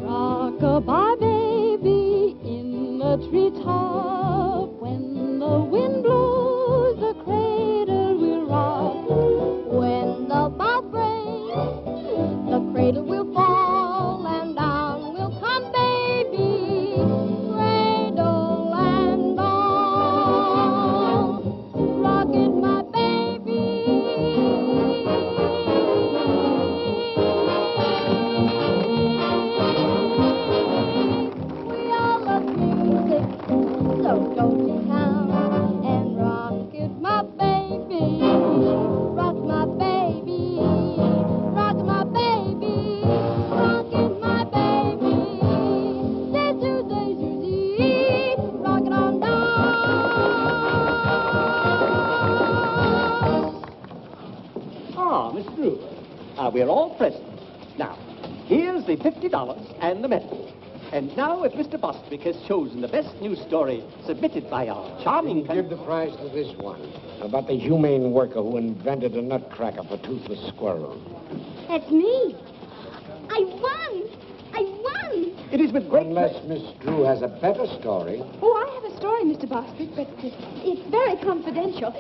Rock-a-bye, baby, in the treetop. When the wind blows, the cradle will rock. When the bough breaks, the cradle will fall, and down will come baby, cradle and all. Rock it, my baby. We all love music, so go to town and rock it, my baby. Rock my baby, rock my baby, rock it, my baby. Day to day, rock it on down. Ah, Miss Drew. We're all present. Now, here's the $50 and the medal. And now, if Mr. Bostwick has chosen the best news story submitted by our charming... Give the prize to this one, about the humane worker who invented a nutcracker for toothless squirrels. That's me. I won. I won. It is with great... Unless Miss Drew has a better story. Oh, I have a story, Mr. Bostwick, but it's very confidential.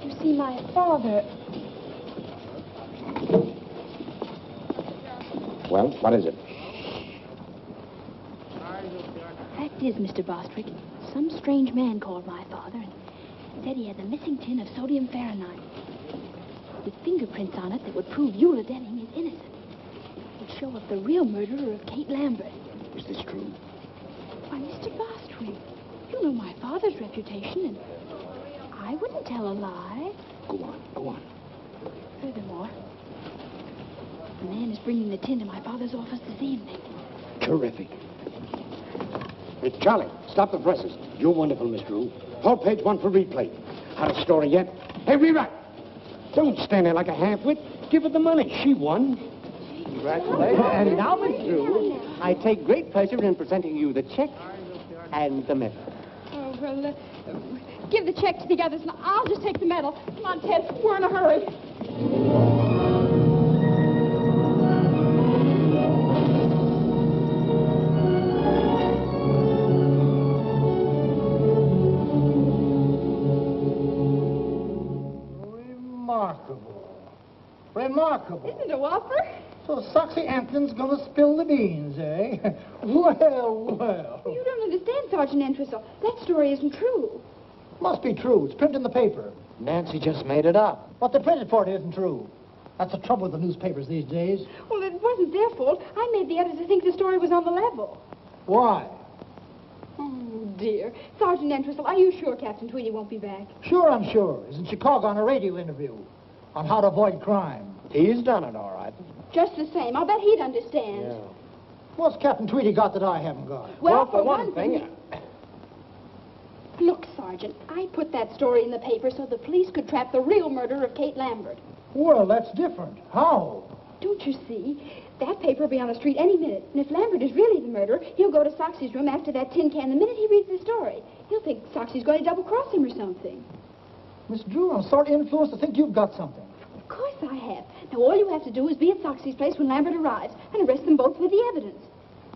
You see, my father... Well, what is it? Fact is, Mr. Bostwick, some strange man called my father and said he had the missing tin of sodium Fahrenheit with fingerprints on it that would prove Eula Denning is innocent. It would show up the real murderer of Kate Lambert. Is this true? Why, Mr. Bostwick, you know my father's reputation, and I wouldn't tell a lie. Go on, go on. Furthermore, the man is bringing the tin to my father's office this evening. Terrific. It's Charlie. Stop the presses. You're wonderful, Miss Drew. Hold page 1 for replay. Had a story yet? Hey, rewrite. Don't stand there like a half-wit. Give her the money. She won. Congratulations. And now, Miss Drew, I take great pleasure in presenting you the check and the medal. Oh, well, give the check to the others, and I'll just take the medal. Come on, Ted. We're in a hurry. Remarkable. Isn't it a whopper? So Soxy Anthony's gonna spill the beans, eh? Well. You don't understand, Sergeant Entwistle. That story isn't true. Must be true. It's printed in the paper. Nancy just made it up. What they printed for it isn't true. That's the trouble with the newspapers these days. Well, it wasn't their fault. I made the editor think the story was on the level. Why? Oh, dear. Sergeant Entwistle, are you sure Captain Tweedy won't be back? Sure, I'm sure. He's in Chicago on a radio interview on how to avoid crime. He's done it all right. Just the same. I'll bet he'd understand. Yeah. What's Captain Tweedy got that I haven't got? Well, for one thing... Look, Sergeant, I put that story in the paper so the police could trap the real murderer of Kate Lambert. Well, that's different. How? Don't you see? That paper will be on the street any minute. And if Lambert is really the murderer, he'll go to Soxy's room after that tin can the minute he reads the story. He'll think Soxy's going to double-cross him or something. Miss Drew, I'm sort of influenced to think you've got something. Of course I have. Now, all you have to do is be at Soxy's place when Lambert arrives and arrest them both with the evidence.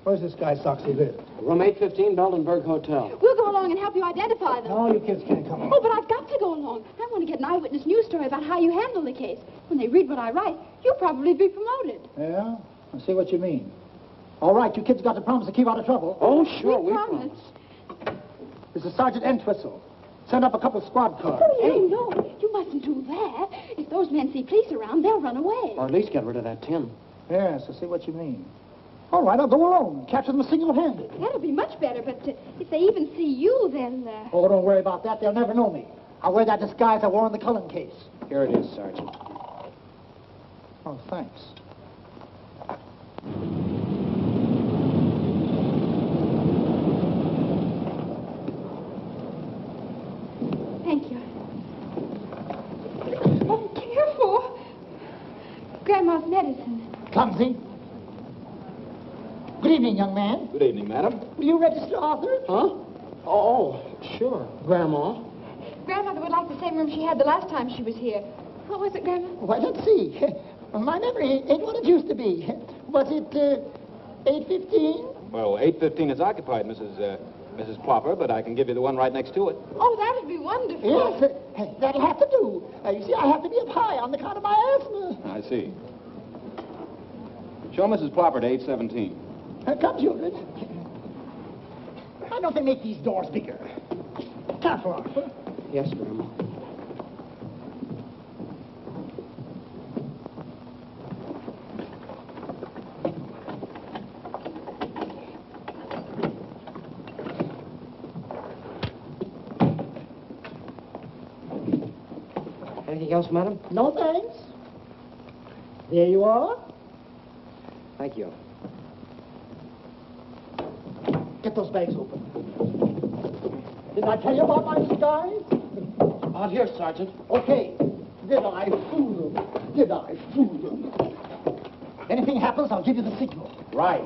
Where's this guy Soxy live? Room 815, Beldenberg Hotel. We'll go along and help you identify them. No, you kids can't come on. Oh, but I've got to go along. I want to get an eyewitness news story about how you handle the case. When they read what I write, you'll probably be promoted. Yeah? I see what you mean. All right, you kids got to promise to keep out of trouble. Oh, sure, we promise. This is Sergeant Entwistle. Send up a couple of squad cars. Oh, no, you mustn't do that. If those men see police around, they'll run away. Or at least get rid of that tin. Yes, I see what you mean. All right, I'll go alone. Capture them single-handed. That'll be much better, but if they even see you, then... Oh, don't worry about that. They'll never know me. I'll wear that disguise I wore in the Cullen case. Here it is, Sergeant. Oh, thanks. Thank you. Oh, careful. Grandma's medicine. Clumsy. Good evening, young man. Good evening, madam. Will you register Arthur? Huh? Oh, sure, Grandma. Grandmother would like the same room she had the last time she was here. What was it, Grandma? Why, let's see. My memory ain't what it used to be. Was it 8:15? Well, 8:15 is occupied, Mrs. Plopper, but I can give you the one right next to it. Oh, that'd be wonderful. Yes, that'll have to do. You see, I have to be up high on account of my asthma. I see. Show Mrs. Plopper to 8:17. Come, children. Why don't they make these doors bigger? Careful, Arthur. Yes, Grandma. Anything else, madam? No thanks. There you are. Thank you. Get those bags open. Did I tell you about my disguise? Out here, Sergeant. Okay. Did I fool them? Did I fool them? Anything happens, I'll give you the signal. Right.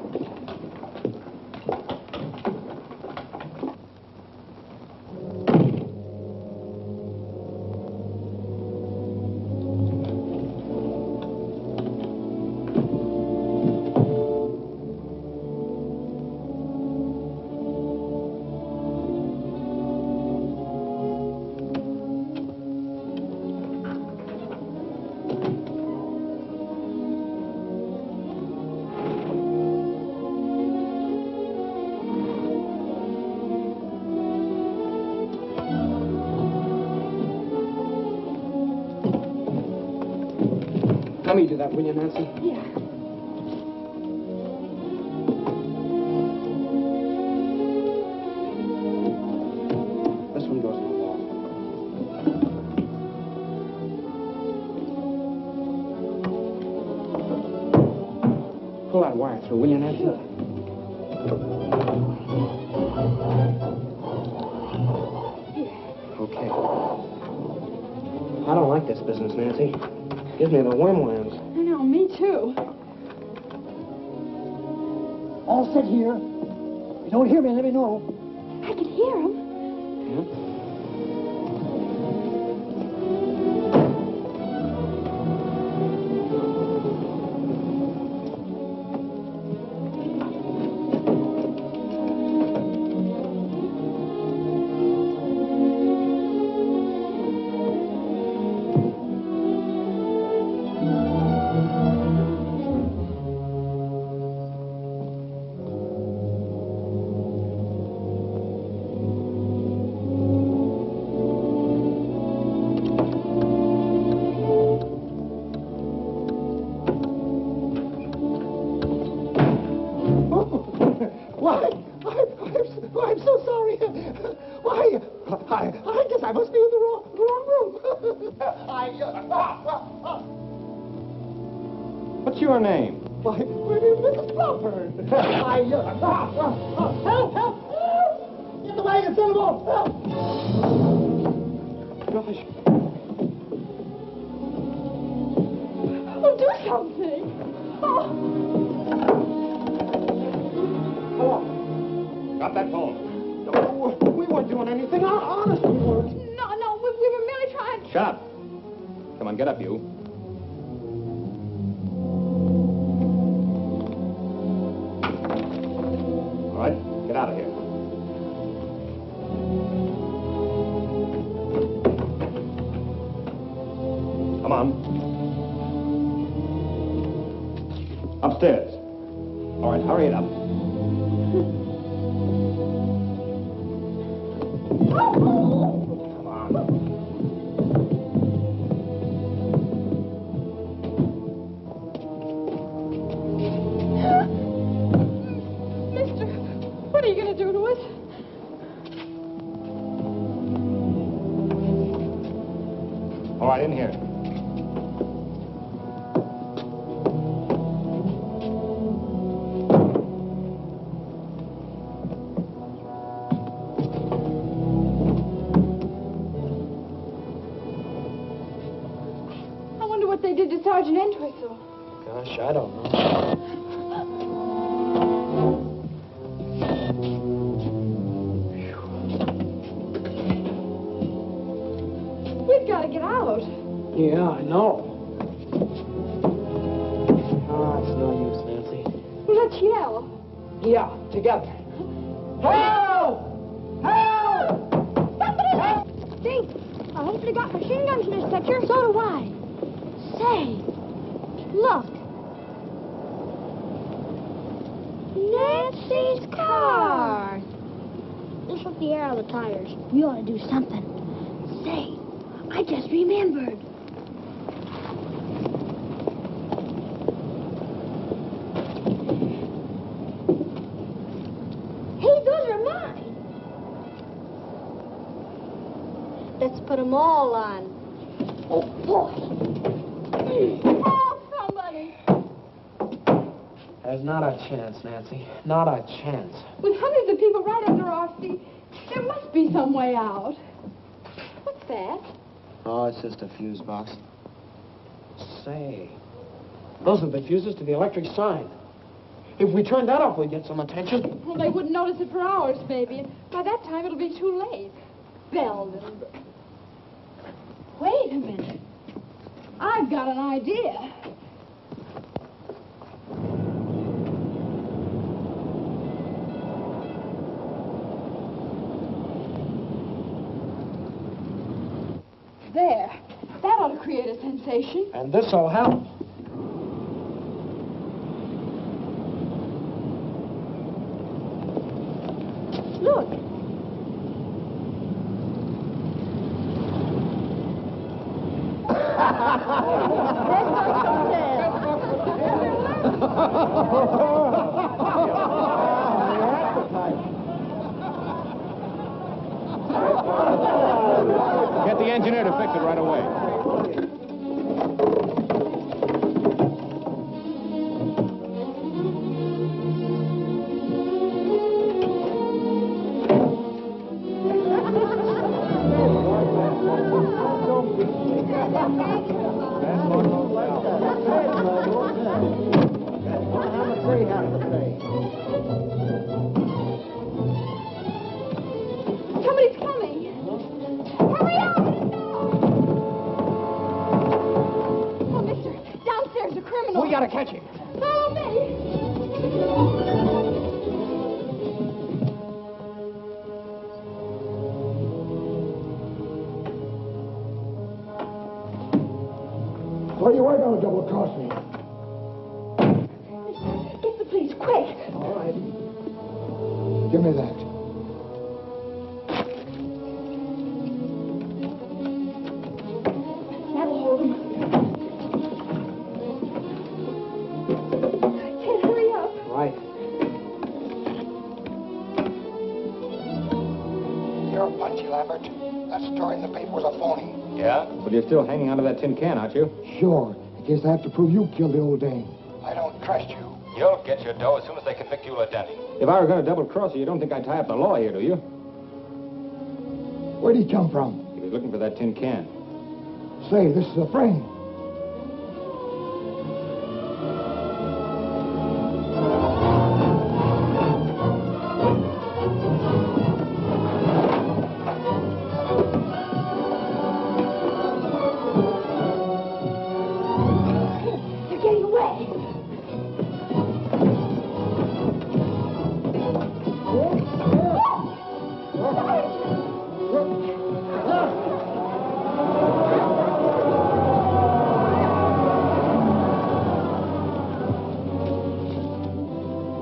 Let me do that, will you, Nancy? Yeah. This one goes in the wall. Pull that wire through, will you, Nancy? Sure. Okay. I don't like this business, Nancy. Gives me the wormlands. I know, me too. All set here. If you don't hear me, let me know. I could hear him. I'm so sorry. Why, I guess I must be in the wrong room. What's your name? Why, Mrs. Plopper. Help! Get the wagon, send them off. Help! Gosh. Oh, do something. Oh. Hello. Got that phone? No, we weren't doing anything. Honest, we weren't. No, we were merely trying. Shut up. Come on, get up, you. All right, get out of here. Come on. Upstairs. All right, hurry it up. Come on. Mister, what are you going to do to us? All right, in here. I wonder what they did to Sergeant Entwistle. much. I don't know. We've got to get out. Yeah, I know. Oh, it's no use, Nancy. Well, let's yell. Yeah, together. Help! Help! Think, I hope they got machine guns in this picture. So do I. Say, look. Nancy's car. This was the air out of the tires. We ought to do something. Say, I just remembered. Hey, those are mine. Let's put them all on. Oh, boy. Oh, somebody. There's not a chance, Nancy. Not a chance. With hundreds of people right under our feet, there must be some way out. What's that? Oh, it's just a fuse box. Say, those are the fuses to the electric sign. If we turn that off, we'd get some attention. Well, they wouldn't notice it for hours, maybe. And by that time, it'll be too late. Belden. Wait a minute. I've got an idea. There. That ought to create a sensation. And this'll help. Look. Get the engineer to fix it right away. Somebody's coming. Hurry up! Oh, mister, downstairs a criminal. We gotta catch him. Follow me. Well, you were going to double-cross me. Get the police, quick. All right. Give me that. That'll hold him. Ted, hurry up. Right. You're punchy, Lambert. That story in the paper was a phony. Yeah? But you're still hanging onto that tin can, aren't you? Sure. In case I have to prove you killed the old dame. I don't trust you. You'll get your dough as soon as they convict you of Denny. If I were going to double-cross you, you don't think I'd tie up the law here, do you? Where'd he come from? He was looking for that tin can. Say, this is a friend. They're getting away.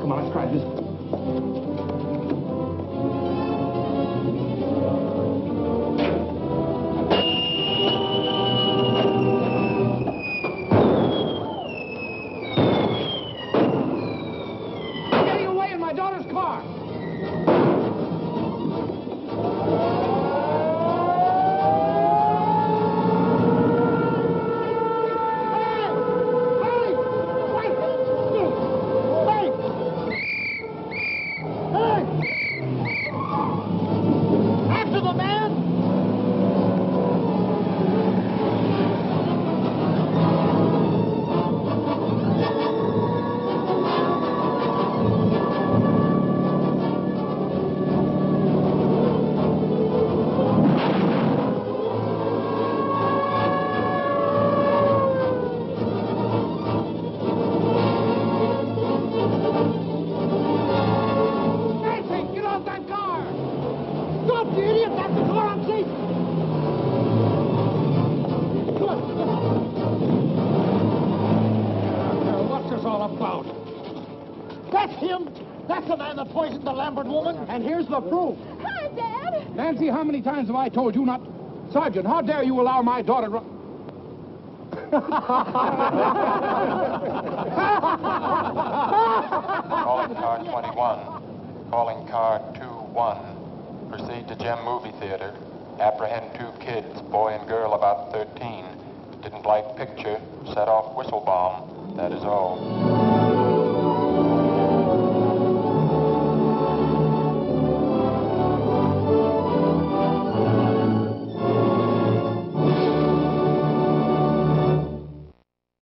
Come on, let's try this. Getting away in my daughter's car. After the man! all about. That's him. That's the man that poisoned the Lambert woman. And here's the proof. Hi, Dad. Nancy, how many times have I told you not... Sergeant, how dare you allow my daughter to... Calling car 21. Calling car 21. Proceed to Gem Movie Theater. Apprehend 2 kids, boy and girl about 13. Didn't like picture. Set off whistle bomb. That is all.